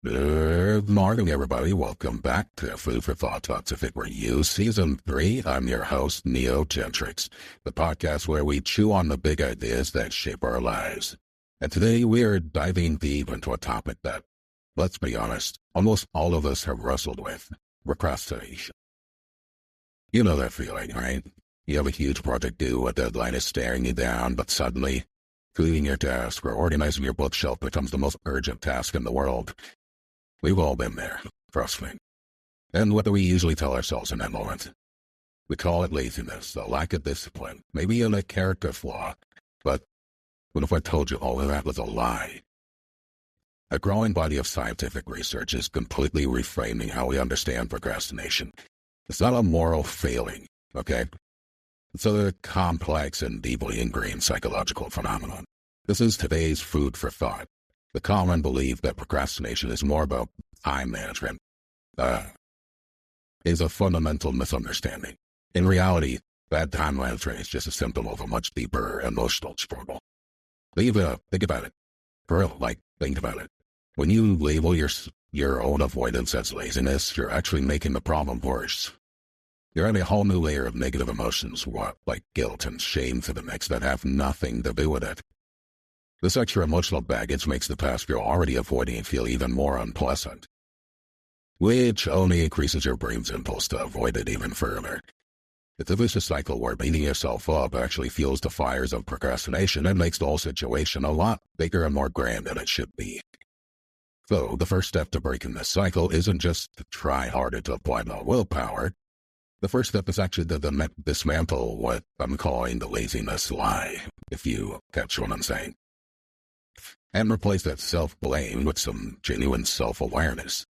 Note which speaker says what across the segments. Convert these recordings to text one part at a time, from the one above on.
Speaker 1: Good morning, everybody. Welcome back to Food for Thought Talks If It Were You, Season 3. I'm your host, Neo Gentrix, the podcast where we chew on the big ideas that shape our lives. And today we are diving deep into a topic that, let's be honest, almost all of us have wrestled with: procrastination. You know that feeling, right? You have a huge project due, a deadline is staring you down, but suddenly, cleaning your desk or organizing your bookshelf becomes the most urgent task in the world. We've all been there, trust me. And what do we usually tell ourselves in that moment? We call it laziness, a lack of discipline, maybe even a character flaw. But what if I told you all of that was a lie? A growing body of scientific research is completely reframing how we understand procrastination. It's not a moral failing, okay? It's a complex and deeply ingrained psychological phenomenon. This is today's food for thought. The common belief that procrastination is more about time management is a fundamental misunderstanding. In reality, bad time management is just a symptom of a much deeper emotional struggle. Think about it. For real, think about it. When you label your own avoidance as laziness, you're actually making the problem worse. You're adding a whole new layer of negative emotions, like guilt and shame to the mix that have nothing to do with it. This extra emotional baggage makes the task you're already avoiding feel even more unpleasant, which only increases your brain's impulse to avoid it even further. It's a vicious cycle where beating yourself up actually fuels the fires of procrastination and makes the whole situation a lot bigger and more grand than it should be. So, the first step to breaking this cycle isn't just to try harder to apply more willpower. The first step is actually to dismantle what I'm calling the laziness lie, if you catch what I'm saying, and replace that self-blame with some genuine self-awareness.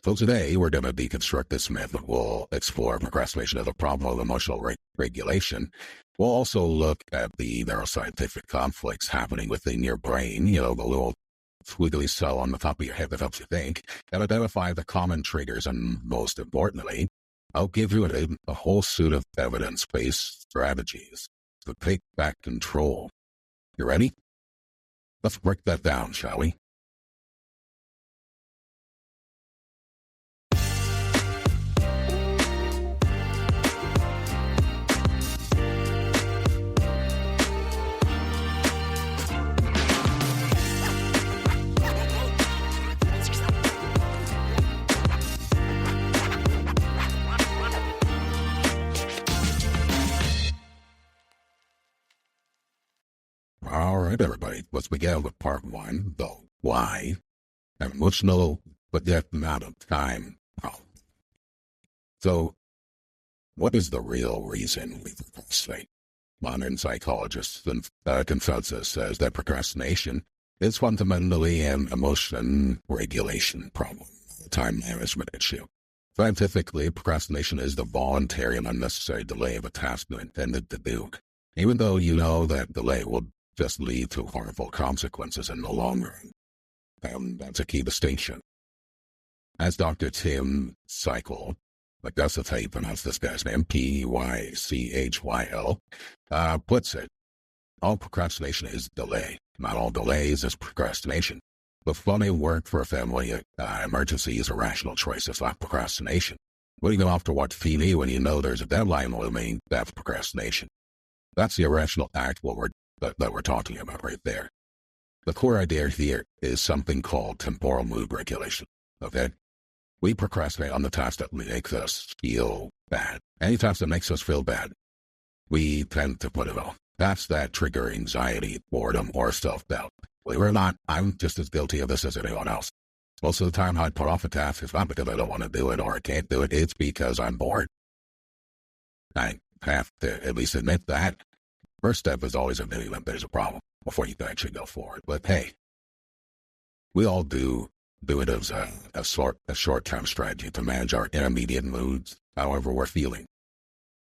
Speaker 1: So today, we're going to deconstruct this myth. We'll explore procrastination as a problem of emotional regulation. We'll also look at the neuroscientific conflicts happening within your brain, the little squiggly cell on the top of your head that helps you think, and identify the common triggers, and most importantly, I'll give you a whole suite of evidence-based strategies to take back control. You ready? Let's break that down, shall we? All right, everybody, let's begin with part one, the why, an emotional but yet not of time problem. So, what is the real reason we procrastinate? Modern psychologists and consensus says that procrastination is fundamentally an emotion regulation problem, a time management issue. Scientifically, procrastination is the voluntary and unnecessary delay of a task you intended to do, even though you know that delay will just lead to harmful consequences in the long run. And that's a key distinction. As Dr. Tim Cycle, that's how you pronounce this guy's name, Pychyl, puts it, all procrastination is delay. Not all delays is procrastination. The funny word for a family emergency is a rational choice. It's not procrastination. Putting them off to watch TV when you know there's a deadline looming, that's procrastination. That's the irrational act that we're talking about right there. The core idea here is something called temporal mood regulation, okay? We procrastinate on the task that makes us feel bad. Any task that makes us feel bad, we tend to put it off. Tasks that trigger anxiety, boredom, or self-doubt. Believe it or not, I'm just as guilty of this as anyone else. Most of the time I put off a task, it's not because I don't want to do it or I can't do it, it's because I'm bored. I have to at least admit that. First step is always admitting that there's a problem before you can actually go forward. But hey, we all do it as a short-term strategy to manage our intermediate moods, however we're feeling.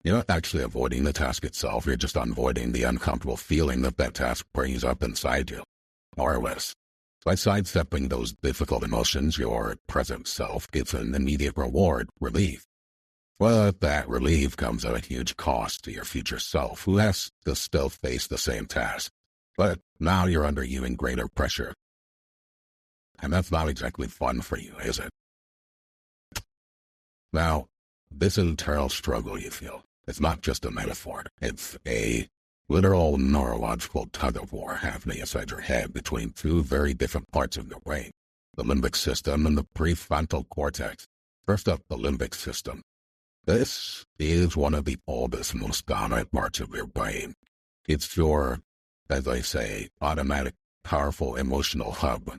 Speaker 1: You're not actually avoiding the task itself, you're just avoiding the uncomfortable feeling that task brings up inside you, more or less. By sidestepping those difficult emotions, your present self gets an immediate reward, relief. But that relief comes at a huge cost to your future self, who has to still face the same task. But now you're under even greater pressure. And that's not exactly fun for you, is it? Now, this internal struggle you feel, it's not just a metaphor. It's a literal neurological tug-of-war happening inside your head between two very different parts of your brain, the limbic system and the prefrontal cortex. First up, the limbic system. This is one of the oldest, most dominant parts of your brain. It's your, as I say, automatic, powerful emotional hub.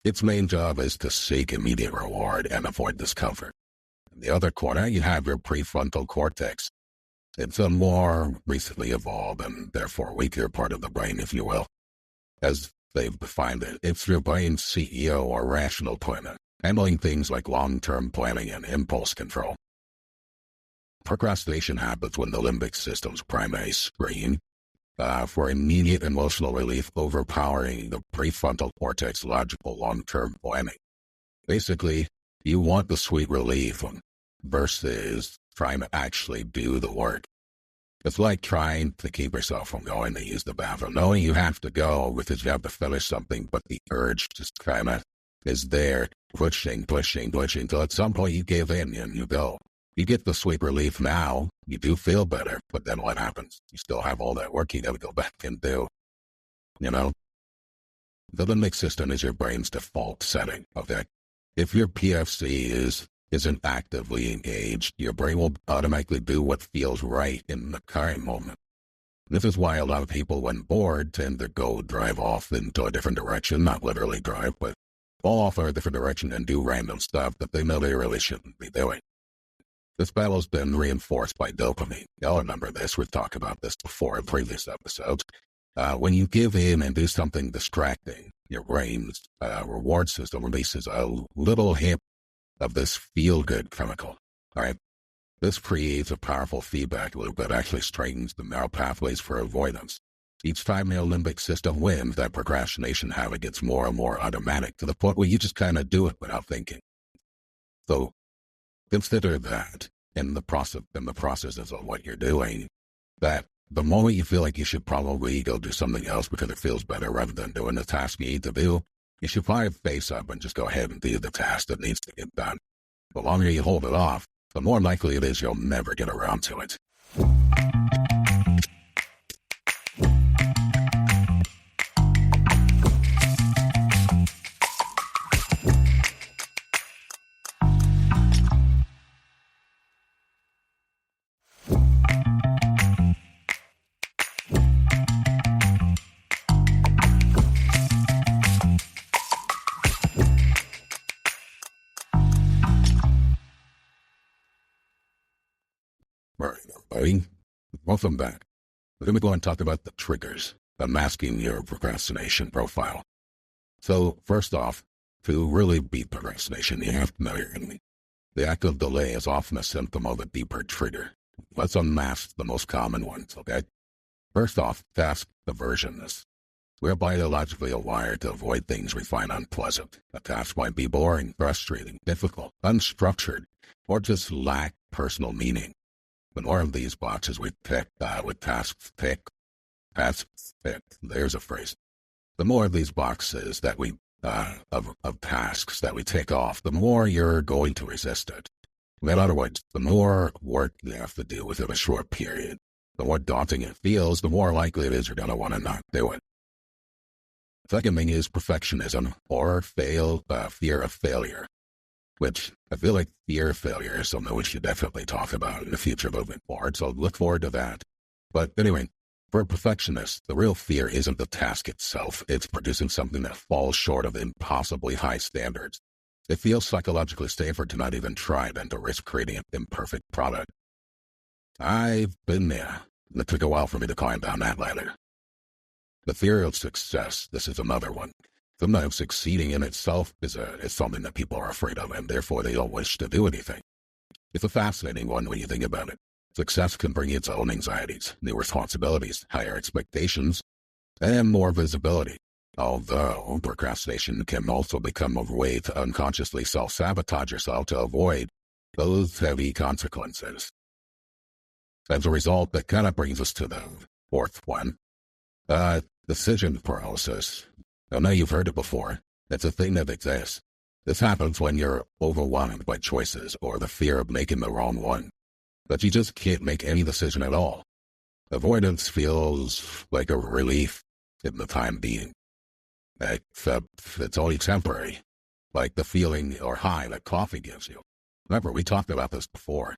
Speaker 1: Its main job is to seek immediate reward and avoid discomfort. In the other corner, you have your prefrontal cortex. It's a more recently evolved and therefore weaker part of the brain, if you will. As they've defined it, it's your brain's CEO or rational planner, handling things like long-term planning and impulse control. Procrastination happens when the limbic system's primary screen for immediate emotional relief overpowering the prefrontal cortex logical long-term planning. Basically, you want the sweet relief versus trying to actually do the work. It's like trying to keep yourself from going to use the bathroom, knowing you have to go because you have to finish something, but the urge just kind of is there, pushing, till at some point you give in and you go. You get the sweet relief now, you do feel better, but then what happens? You still have all that work you gotta go back and do. You know? The limbic system is your brain's default setting, okay? If your PFC isn't actively engaged, your brain will automatically do what feels right in the current moment. This is why a lot of people, when bored, tend to go drive off into a different direction, not literally drive, but fall off in a different direction and do random stuff that they know they really shouldn't be doing. This battle's been reinforced by dopamine. Y'all remember this. We've talked about this before in previous episodes. When you give in and do something distracting, your brain's reward system releases a little hit of this feel-good chemical. All right? This creates a powerful feedback loop that actually straightens the neural pathways for avoidance. Each time your limbic system wins, that procrastination habit gets more and more automatic to the point where you just kind of do it without thinking. So consider that in the processes of what you're doing, that the moment you feel like you should probably go do something else because it feels better rather than doing the task you need to do, you should probably face up and just go ahead and do the task that needs to get done. The longer you hold it off, the more likely it is you'll never get around to it. All right, everybody, welcome back. We're going to go and talk about the triggers unmasking your procrastination profile. So, first off, to really beat procrastination, you have to know your enemy. The act of delay is often a symptom of a deeper trigger. Let's unmask the most common ones, okay? First off, task aversionness. We're biologically wired to avoid things we find unpleasant. A task might be boring, frustrating, difficult, unstructured, or just lack personal meaning. The more of these boxes we tick with tasks ticked, there's a phrase. The more of these boxes that we, of tasks that we tick off, the more you're going to resist it. In other words, the more work you have to do within a short period, the more daunting it feels, the more likely it is you're going to want to not do it. Second thing is perfectionism or fear of failure, which I feel like fear of failure is something we should definitely talk about in the future moving forward, so look forward to that. But anyway, for a perfectionist, the real fear isn't the task itself. It's producing something that falls short of impossibly high standards. It feels psychologically safer to not even try than to risk creating an imperfect product. I've been there. It took a while for me to climb down that ladder. The fear of success, this is another one. Sometimes succeeding in itself is something that people are afraid of, and therefore they don't wish to do anything. It's a fascinating one when you think about it. Success can bring its own anxieties, new responsibilities, higher expectations, and more visibility. Although procrastination can also become a way to unconsciously self-sabotage yourself to avoid those heavy consequences. As a result, that kind of brings us to the fourth one. Decision paralysis. I know you've heard it before. It's a thing that exists. This happens when you're overwhelmed by choices or the fear of making the wrong one. But you just can't make any decision at all. Avoidance feels like a relief in the time being. Except it's only temporary, like the feeling or high that coffee gives you. Remember, we talked about this before.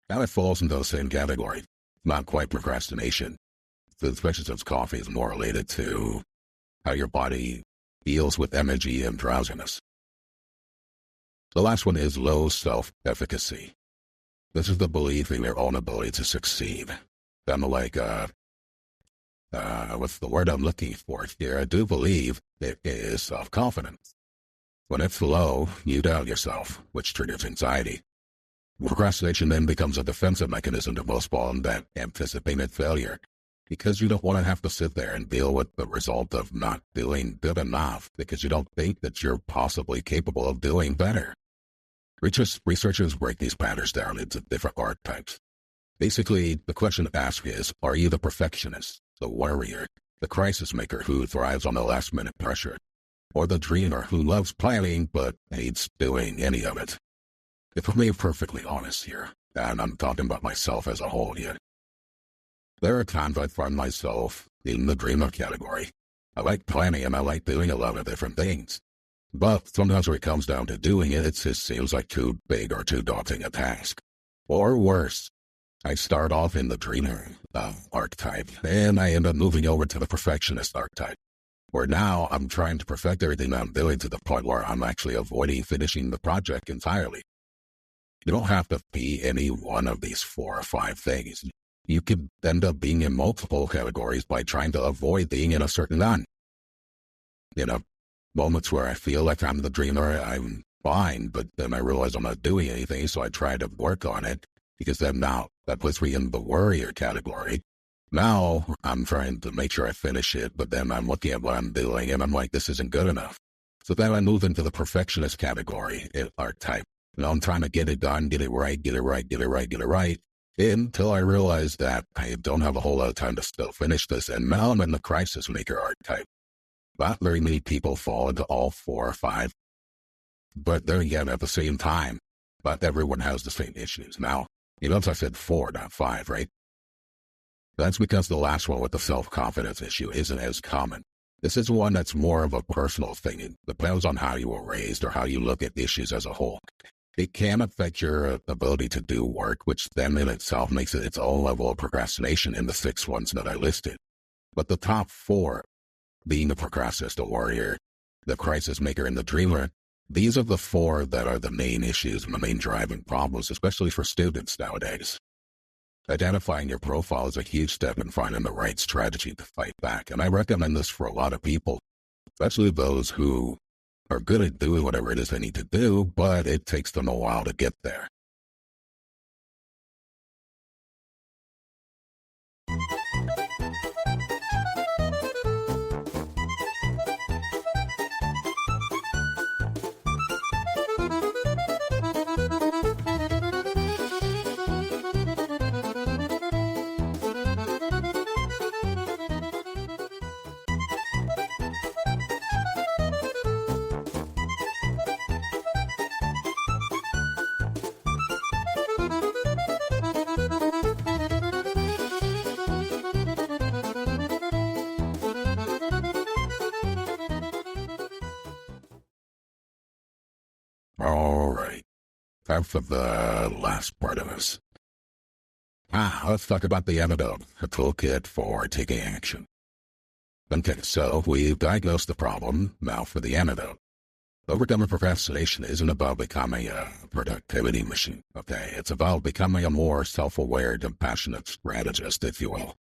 Speaker 1: Now it falls into the same category. Not quite procrastination, especially since coffee is more related to how your body deals with energy and drowsiness. The last one is low self-efficacy. This is the belief in your own ability to succeed. Kind of like, what's the word I'm looking for here? I do believe it is self-confidence. When it's low, you doubt yourself, which triggers anxiety. Procrastination then becomes a defensive mechanism to postpone that anticipated failure, because you don't want to have to sit there and deal with the result of not doing good enough because you don't think that you're possibly capable of doing better. Researchers break these patterns down into different archetypes. Basically, the question to ask is, are you the perfectionist, the worrier, the crisis maker who thrives on the last-minute pressure, or the dreamer who loves planning but hates doing any of it? If I'm being perfectly honest here, and I'm talking about myself as a whole here, there are times I find myself in the dreamer category. I like planning and I like doing a lot of different things. But sometimes when it comes down to doing it, it just seems like too big or too daunting a task. Or worse, I start off in the dreamer archetype, and I end up moving over to the perfectionist archetype, where now I'm trying to perfect everything I'm doing to the point where I'm actually avoiding finishing the project entirely. You don't have to be any one of these 4 or 5 things. You could end up being in multiple categories by trying to avoid being in a certain one. Moments where I feel like I'm the dreamer, I'm fine, but then I realize I'm not doing anything, so I try to work on it, because then now that puts me in the worrier category. Now I'm trying to make sure I finish it, but then I'm looking at what I'm doing, and I'm like, this isn't good enough. So then I move into the perfectionist category, archetype. I'm trying to get it done, get it right, until I realize that I don't have a whole lot of time to still finish this, and now I'm in the crisis maker archetype. Not very many people fall into all 4 or 5, but then again, at the same time, not everyone has the same issues. Now, notice I said 4, not 5, right? That's because the last one with the self-confidence issue isn't as common. This is one that's more of a personal thing. It depends on how you were raised or how you look at issues as a whole. It can affect your ability to do work, which then in itself makes it its own level of procrastination in the 6 ones that I listed. But the top 4, being the procrastinist, the warrior, the crisis maker, and the dreamer, these are the 4 that are the main issues and the main driving problems, especially for students nowadays. Identifying your profile is a huge step in finding the right strategy to fight back, and I recommend this for a lot of people, especially those who are good at doing whatever it is they need to do, but it takes them a while to get there. All right, time for the last part of this. Let's talk about the antidote, a toolkit for taking action. Okay, so we've diagnosed the problem, now for the antidote. Overcoming procrastination isn't about becoming a productivity machine, okay? It's about becoming a more self-aware, compassionate strategist, if you will.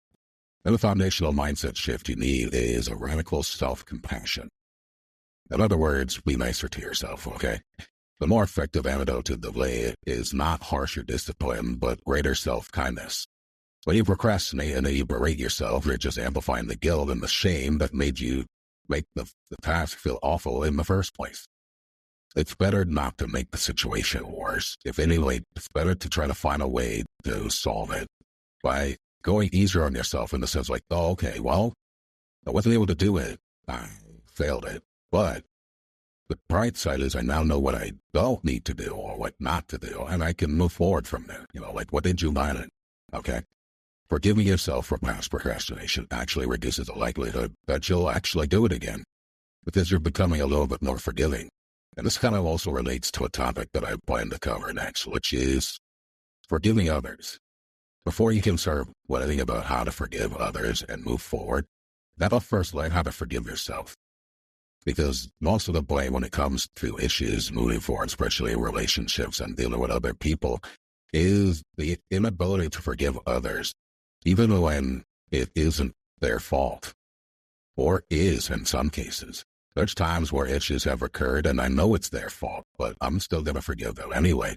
Speaker 1: And the foundational mindset shift you need is a radical self-compassion. In other words, be nicer to yourself, okay? The more effective antidote to delay is not harsher discipline, but greater self-kindness. When you procrastinate and you berate yourself, you're just amplifying the guilt and the shame that made you make the task feel awful in the first place. It's better not to make the situation worse. If anyway, it's better to try to find a way to solve it by going easier on yourself in the sense like, oh, okay, well, I wasn't able to do it. failed it. But the bright side is I now know what I don't need to do or what not to do, and I can move forward from there. Like what did you learn? Okay. Forgiving yourself for past procrastination actually reduces the likelihood that you'll actually do it again, because you're becoming a little bit more forgiving. And this kind of also relates to a topic that I plan to cover next, which is forgiving others. Before you can start learning about how to forgive others and move forward, that'll first learn how to forgive yourself. Because most of the blame when it comes to issues moving forward, especially in relationships and dealing with other people, is the inability to forgive others, even when it isn't their fault, or is in some cases. There's times where issues have occurred and I know it's their fault, but I'm still going to forgive them anyway.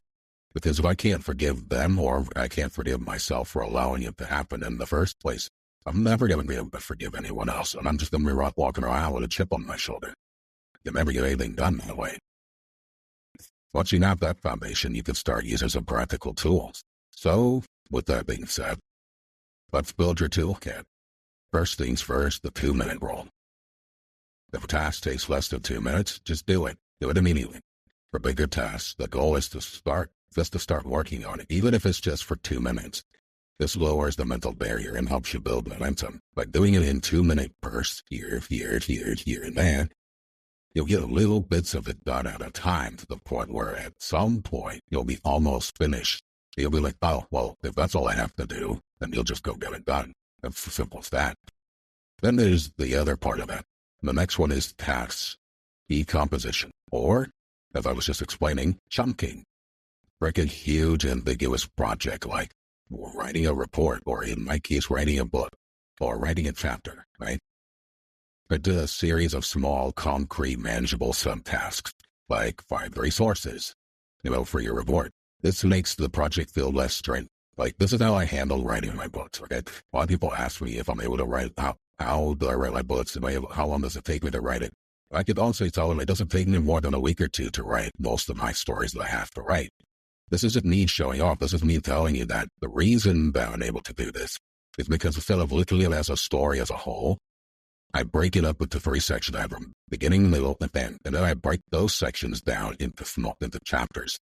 Speaker 1: Because if I can't forgive them, or I can't forgive myself for allowing it to happen in the first place, I'm never going to be able to forgive anyone else, and I'm just going to be walking around with a chip on my shoulder. You'll never get anything done that way. Once you have that foundation, you can start using some practical tools. So, with that being said, let's build your toolkit. First things first, the 2-minute rule. If a task takes less than 2 minutes, just do it. Do it immediately. For bigger tasks, the goal is to start working on it, even if it's just for 2 minutes. This lowers the mental barrier and helps you build momentum. By doing it in 2-minute bursts, here, and there, you'll get little bits of it done at a time to the point where at some point you'll be almost finished. You'll be like, oh, well, if that's all I have to do, then you'll just go get it done. It's as simple as that. Then there's the other part of it. The next one is tasks decomposition, or, as I was just explaining, chunking. Break a huge, ambiguous project like writing a report, or in my case, writing a book, or writing a chapter, right? Into a series of small, concrete, manageable subtasks, like find resources, for your report. This makes the project feel less strained. Like, this is how I handle writing my books, okay? A lot of people ask me if I'm able to write, how do I write my books? How long does it take me to write it? I could also tell them it doesn't take me more than a week or two to write most of my stories that I have to write. This isn't me showing off. This is me telling you that the reason that I'm able to do this is because instead of looking at it as a story as a whole, I break it up into 3 sections. I have a beginning, middle, and end. And then I break those sections down into chapters.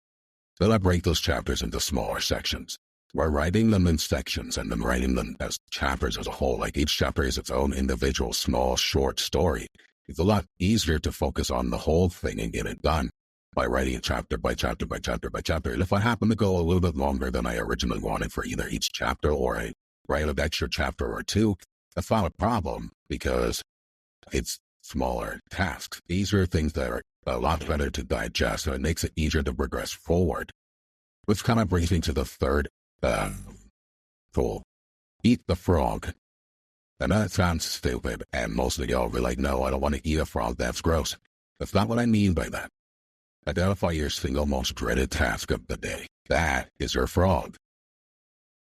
Speaker 1: Then I break those chapters into smaller sections. We're writing them in sections and then writing them as chapters as a whole. Like each chapter is its own individual, small, short story. It's a lot easier to focus on the whole thing and get it done by writing it chapter by chapter by chapter by chapter. And if I happen to go a little bit longer than I originally wanted for either each chapter, or I write an extra chapter or 2, that's not a problem because it's smaller tasks. These are things that are a lot better to digest, so it makes it easier to progress forward. Which kind of brings me to the third tool. Eat the frog. And that sounds stupid, and most of y'all will be like, no, I don't want to eat a frog, that's gross. That's not what I mean by that. Identify your single most dreaded task of the day. That is your frog.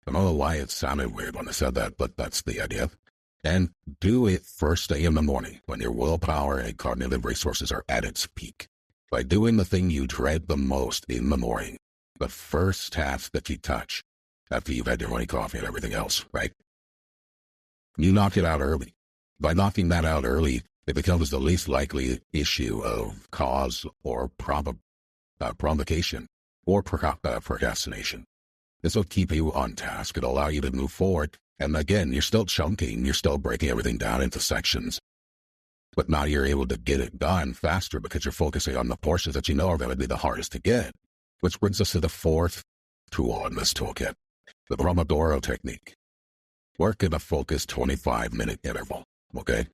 Speaker 1: I don't know why it sounded weird when I said that, but that's the idea. And do it first thing in the morning when your willpower and cognitive resources are at its peak. By doing the thing you dread the most in the morning, the first task that you touch, after you've had your morning coffee and everything else, right? You knock it out early. By knocking that out early, it becomes the least likely issue of cause or provocation or procrastination. This will keep you on task. It'll allow you to move forward. And again, you're still chunking. You're still breaking everything down into sections. But now you're able to get it done faster because you're focusing on the portions that you know are going to be the hardest to get. Which brings us to the 4th tool in this toolkit, the Pomodoro technique. Work in a focused 25-minute interval, okay?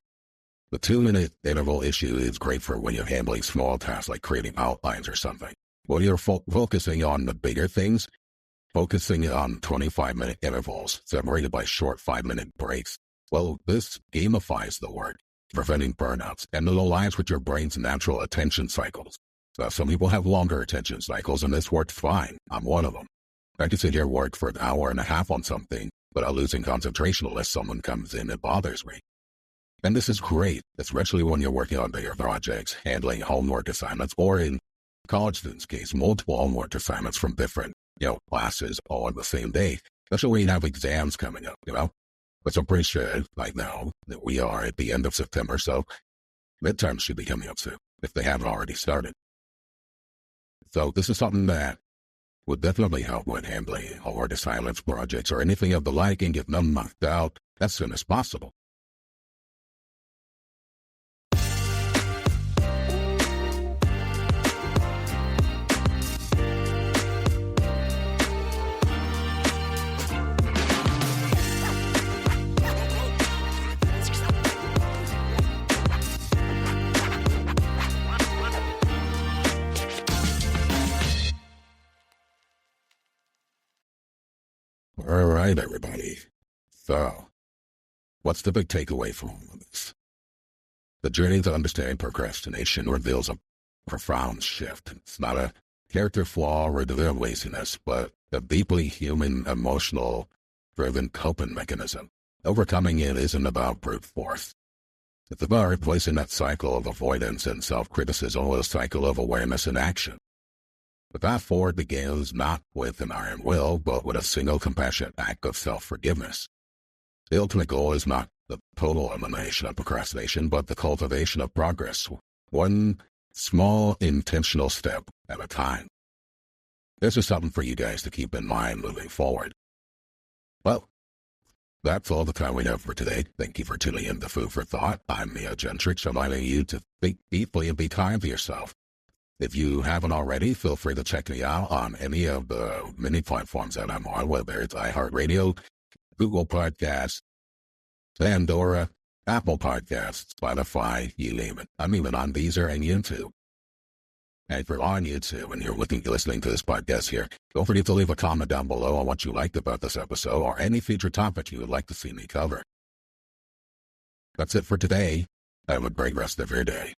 Speaker 1: The 2-minute interval issue is great for when you're handling small tasks like creating outlines or something. When you're focusing on the bigger things, focusing on 25-minute intervals separated by short 5-minute breaks, well, this gamifies the work, preventing burnouts, and it aligns with your brain's natural attention cycles. Some people have longer attention cycles, and this works fine. I'm one of them. I can sit here and work for an hour and a half on something without losing concentration unless someone comes in and bothers me. And this is great, especially when you're working on bigger projects, handling homework assignments, or in college students' case, multiple homework assignments from different, classes all on the same day. Especially when you have exams coming up, But I'm pretty sure right now that we are at the end of September, so Midterms should be coming up soon, if they haven't already started. So this is something that would definitely help with handling hard silence projects or anything of the like and get them knocked out as soon as possible. All right, everybody. So, what's the big takeaway from all of this? The journey to understanding procrastination reveals a profound shift. It's not a character flaw or the laziness, but a deeply human, emotional, driven coping mechanism. Overcoming it isn't about brute force. It's about replacing that cycle of avoidance and self-criticism with a cycle of awareness and action. The path forward begins not with an iron will, but with a single compassionate act of self-forgiveness. The ultimate goal is not the total elimination of procrastination, but the cultivation of progress, one small intentional step at a time. This is something for you guys to keep in mind moving forward. Well, that's all the time we have for today. Thank you for tuning in to Food for Thought. I'm Mia Gentrich, reminding you to think deeply and be kind to yourself. If you haven't already, feel free to check me out on any of the many platforms that I'm on, whether it's iHeartRadio, Google Podcasts, Pandora, Apple Podcasts, Spotify, you name it. I'm even on Deezer and YouTube. And if you're on YouTube and you're listening to this podcast here, don't forget to leave a comment down below on what you liked about this episode or any future topic you would like to see me cover. That's it for today. Have a great rest of your day.